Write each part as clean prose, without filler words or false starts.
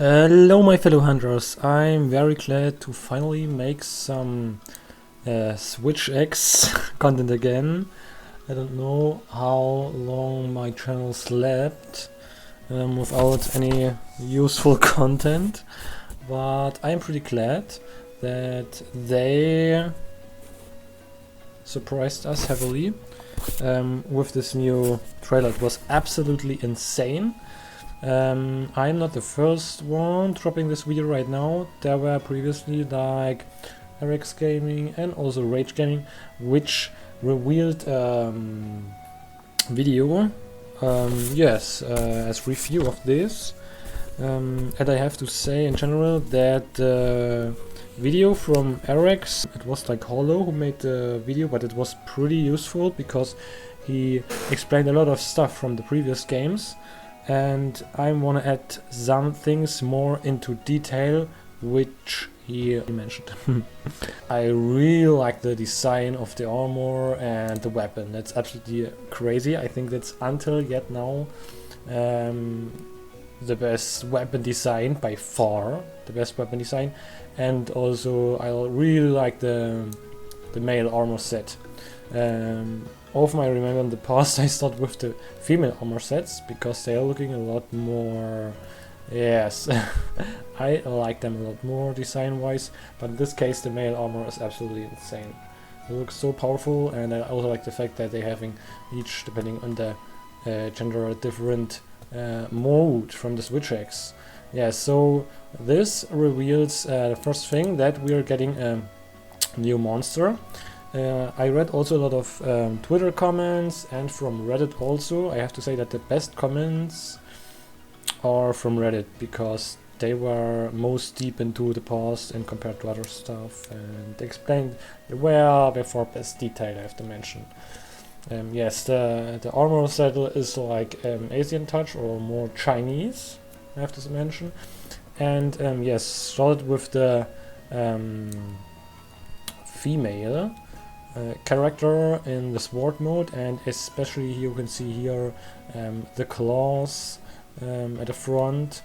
Hello my fellow hunters, I'm very glad to finally make some Switch X content again. I don't know how long my channel slept without any useful content, but I'm pretty glad that they surprised us heavily with this new trailer. It was absolutely insane. I'm not the first one dropping this video right now. There were previously like RX Gaming and also Rage Gaming, which revealed video, as review of this. And I have to say in general that the video from RX, it was like Hollow who made the video, but it was pretty useful because he explained a lot of stuff from the previous games. And I want to add some things more into detail, which he mentioned. I really like the design of the armor and the weapon. That's absolutely crazy. I think that's until yet now the best weapon design by far. The best weapon design, and also I really like the male armor set. Often I remember in the past I started with the female armor sets because they are looking a lot more, yes, I like them a lot more design wise, but in this case the male armor is absolutely insane. It looks so powerful, and I also like the fact that they're having each, depending on the gender, a different mode from the Switch X. Yeah, so this reveals the first thing, that we are getting a new monster. I read also a lot of Twitter comments and from Reddit also. I have to say that the best comments are from Reddit because they were most deep into the past and compared to other stuff, and they explained well before best detail, I have to mention. Yes, the armor set is like Asian touch or more Chinese, I have to mention. And yes, started with the female character in the sword mode, and especially you can see here the claws at the front,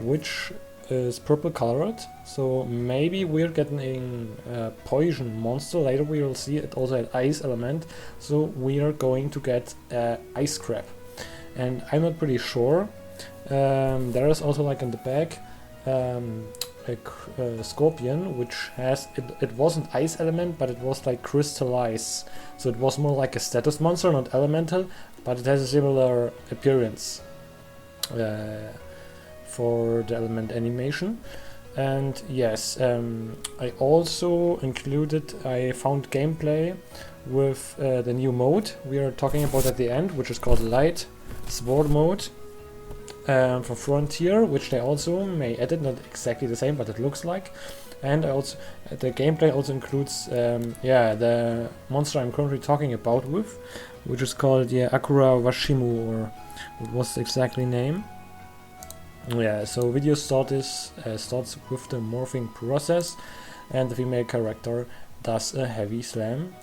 which is purple colored, so maybe we're getting a poison monster. Later we will see it also had ice element, so we are going to get ice crab, and I'm not pretty sure. There is also like in the back a scorpion, which has it wasn't ice element, but it was like crystallize, so it was more like a status monster, not elemental, but it has a similar appearance for the element animation. And yes, I also included, I found gameplay with the new mode we are talking about at the end, which is called light sword mode. For Frontier, which they also may edit, not exactly the same, but it looks like. And I also the gameplay also includes the monster I'm currently talking about with, which is called Akura Washimu, or what was the exactly name. Yeah, so video starts with the morphing process, and the female character does a heavy slam.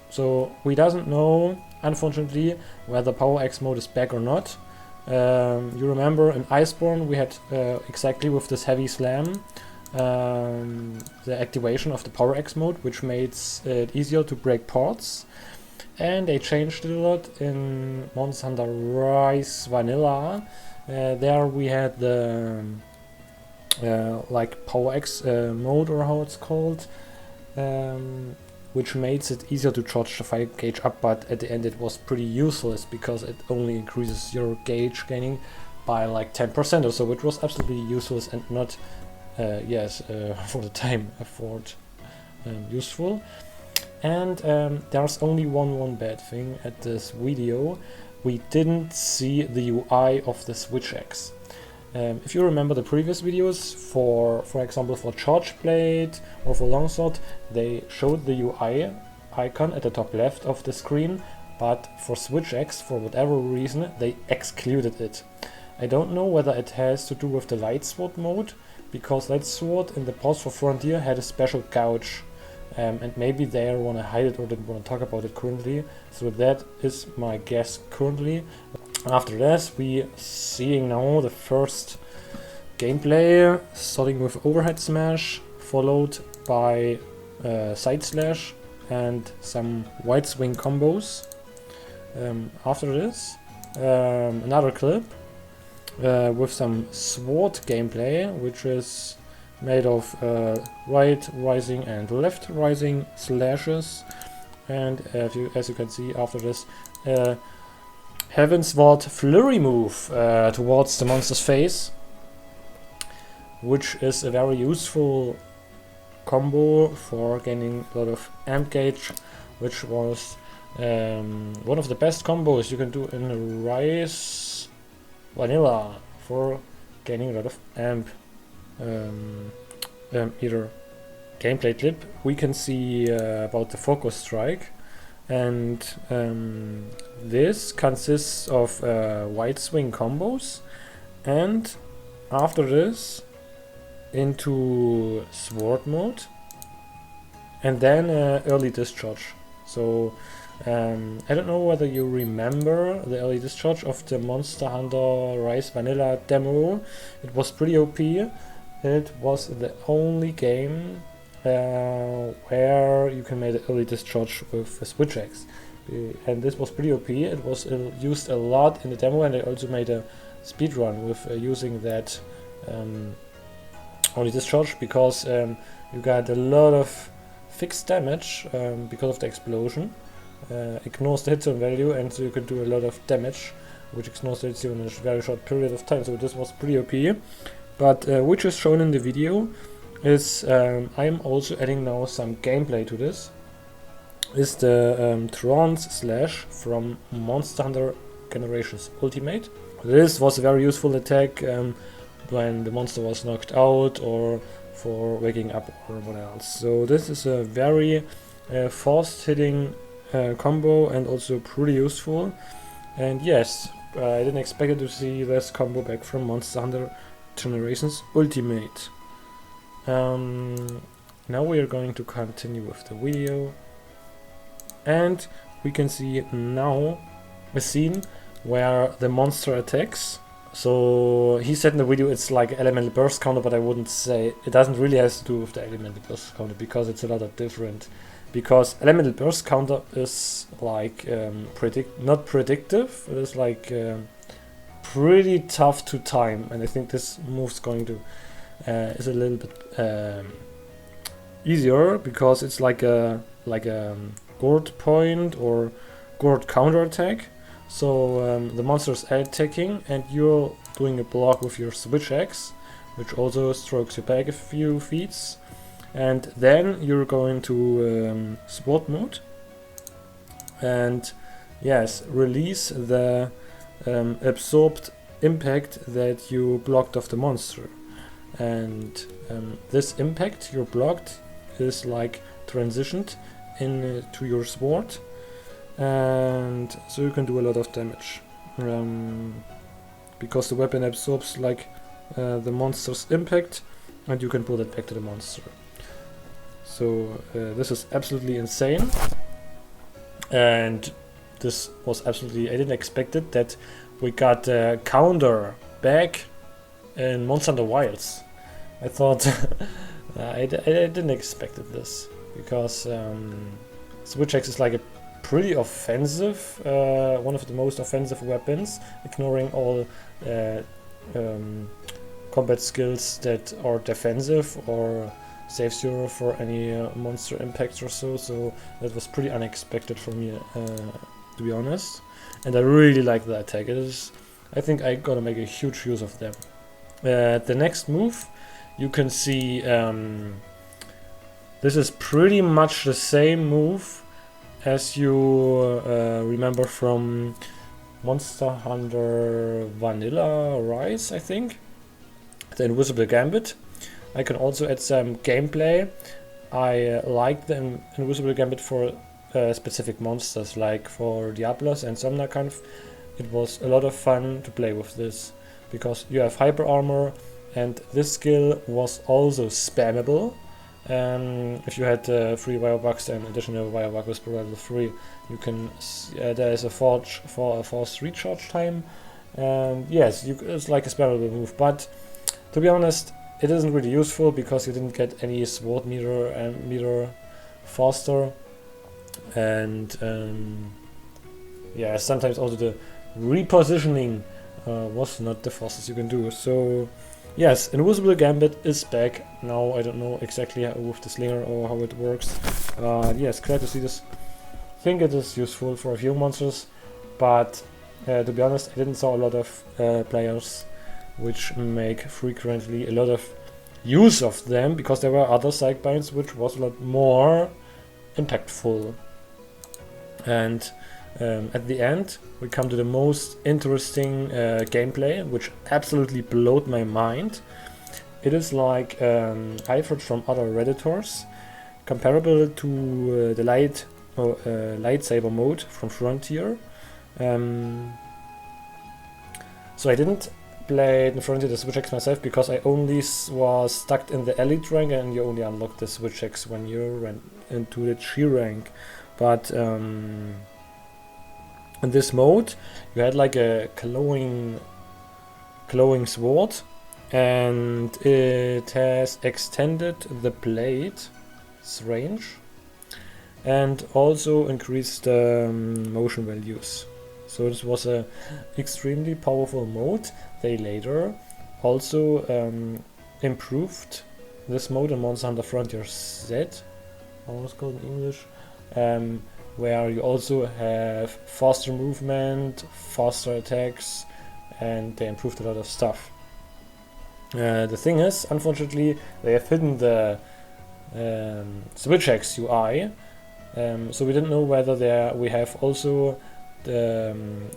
So we doesn't know, unfortunately, whether Power X mode is back or not. You remember in Iceborne we had exactly with this heavy slam the activation of the Power X mode, which made it easier to break parts. And they changed it a lot in Monster Hunter Rise Vanilla. There we had the like Power X mode, or how it's called, which makes it easier to charge the fire gauge up, but at the end it was pretty useless because it only increases your gauge gaining by like 10% or so, which was absolutely useless and not, for the time effort, useful. And there's only one bad thing at this video: we didn't see the UI of the Switch X. If you remember the previous videos, for example for Charge Blade or for Longsword, they showed the UI icon at the top left of the screen, but for Switch X, for whatever reason, they excluded it. I don't know whether it has to do with the Light Sword mode, because Light Sword in the past for Frontier had a special gouge, and maybe they want to hide it or didn't want to talk about it currently, so that is my guess currently. After this, we seeing now the first gameplay, starting with overhead smash, followed by side slash and some wide swing combos. After this, another clip with some sword gameplay, which is made of right rising and left rising slashes, and as you can see after this, Heaven Sword flurry move towards the monster's face, which is a very useful combo for gaining a lot of amp gauge, which was one of the best combos you can do in Rise Vanilla for gaining a lot of amp. Either gameplay clip we can see about the focus strike, and this consists of wide swing combos, and after this into sword mode, and then early discharge. So I don't know whether you remember the early discharge of the Monster Hunter Rise Vanilla demo. It was pretty OP. It was the only game where you can make an early discharge with a switch axe, and this was pretty OP. It was used a lot in the demo, and I also made a speed run with using that early discharge, because you got a lot of fixed damage because of the explosion. Ignores the hit zone value, and so you can do a lot of damage, which ignores the hit zone in a very short period of time. So this was pretty OP. But which is shown in the video is I'm also adding now some gameplay to this. Is the Trance Slash from Monster Hunter Generations Ultimate. This was a very useful attack when the monster was knocked out or for waking up or what else. So this is a very fast hitting combo and also pretty useful. And yes, I didn't expect to see this combo back from Monster Hunter Generations Ultimate. Now we are going to continue with the video, and we can see now a scene where the monster attacks. So he said in the video it's like elemental burst counter, but I wouldn't say it doesn't really have to do with the elemental burst counter, because it's a lot of different. Because elemental burst counter is like not predictive. It is like pretty tough to time, and I think this move's going to is a little bit easier, because it's like a gourd point or gourd counter attack. So the monster's attacking, and you're doing a block with your switch axe, which also strokes you back a few feet, and then you're going to sword mode, and yes, release the absorbed impact that you blocked of the monster. And this impact you blocked is like transitioned into your sword, and so you can do a lot of damage because the weapon absorbs like the monster's impact, and you can pull it back to the monster. So this is absolutely insane, and this was absolutely, I didn't expect it, that we got a counter back in Monster Hunter Wilds. I thought I didn't expect this, because switch axe is like a pretty offensive, one of the most offensive weapons, ignoring all combat skills that are defensive or saves you for any monster impacts or so. So that was pretty unexpected for me, to be honest. And I really like the attack. It is, I think I gotta make a huge use of them. The next move, you can see this is pretty much the same move as you remember from Monster Hunter Vanilla Rise, I think. The Invisible Gambit. I can also add some gameplay. I like the Invisible Gambit for specific monsters, like for Diablos and Somnakanth. It was a lot of fun to play with this, because you have hyper armor, and this skill was also spammable. If you had free Wirebugs and additional Wirebug was provided free, you can there is a force recharge time. Yes, it's like a spammable move, but to be honest, it isn't really useful because you didn't get any sword meter faster, and yeah, sometimes also the repositioning was not the fastest you can do. So yes, Invisible Gambit is back now. I don't know exactly how, with the slinger or how it works. Yes, glad to see this. Think it is useful for a few monsters, but to be honest, I didn't saw a lot of players which make frequently a lot of use of them, because there were other psych binds which was a lot more impactful. And at the end we come to the most interesting gameplay, which absolutely blowed my mind. It is like I've heard from other redditors, comparable to the lightsaber mode from Frontier. So I didn't play in Frontier the switch X myself, because I only was stuck in the elite rank, and you only unlock the switch X when you ran into the G rank. But in this mode you had like a glowing sword, and it has extended the blade's range and also increased motion values. So this was a extremely powerful mode. They later also improved this mode in Monster Hunter Frontier Z, how was it called in English, where you also have faster movement, faster attacks, and they improved a lot of stuff. The thing is, unfortunately, they have hidden the Switch X UI, so we didn't know whether we have also the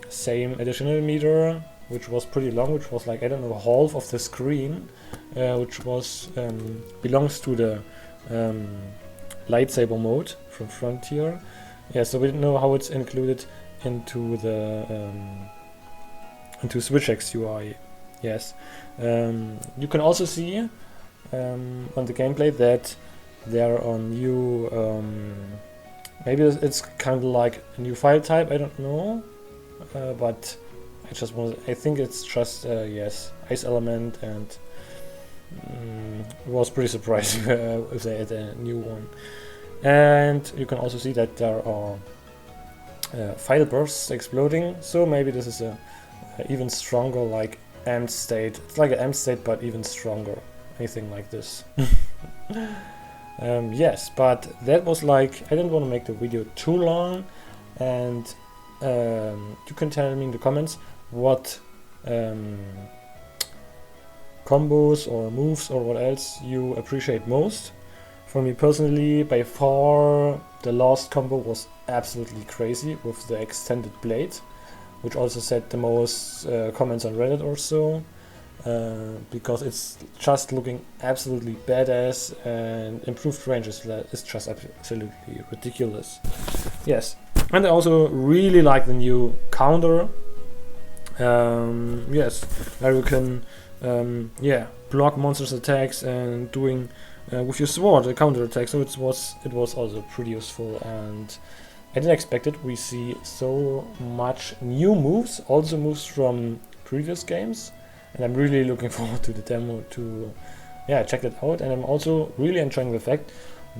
same additional meter, which was pretty long, which was like, I don't know, half of the screen, which was belongs to the lightsaber mode from Frontier. Yeah, so we didn't know how it's included into the into Switch X UI. Yes, you can also see on the gameplay that there are new maybe it's kind of like a new file type, I don't know, but I think it's just yes, ice element, and it was pretty surprising if they had a new one. And you can also see that there are file bursts exploding, so maybe this is a even stronger, like end state. It's like an end state but even stronger, anything like this. Yes, but that was like, I didn't want to make the video too long, and you can tell me in the comments what combos or moves or what else you appreciate most. For me personally, by far the last combo was absolutely crazy with the extended blade, which also set the most comments on Reddit or so, because it's just looking absolutely badass, and improved range is just absolutely ridiculous. Yes, and I also really like the new counter. Yes, where you can yeah, block monsters' attacks and doing with your sword a counter attack. So it was also pretty useful, and I didn't expect it. We see so much new moves, also moves from previous games, and I'm really looking forward to the demo to check that out. And I'm also really enjoying the fact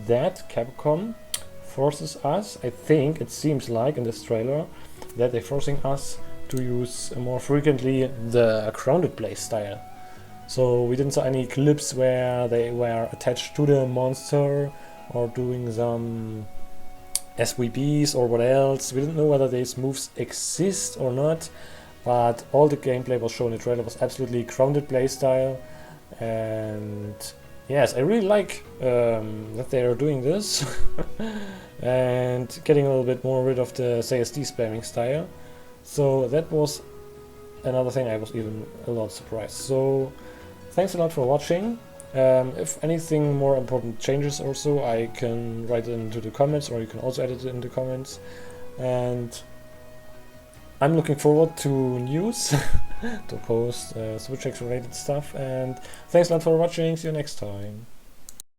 that Capcom forces us, I think it seems like in this trailer, that they're forcing us to use more frequently the grounded play style. So we didn't see any clips where they were attached to the monster or doing some SVBs or what else. We didn't know whether these moves exist or not, but all the gameplay was shown in the trailer was absolutely grounded play style. And yes, I really like that they are doing this and getting a little bit more rid of the CSD spamming style. So that was another thing I was even a lot surprised. So thanks a lot for watching. If anything more important changes or so, I can write it into the comments, or you can also edit it in the comments. And I'm looking forward to news to post Switch X related stuff. And thanks a lot for watching. See you next time.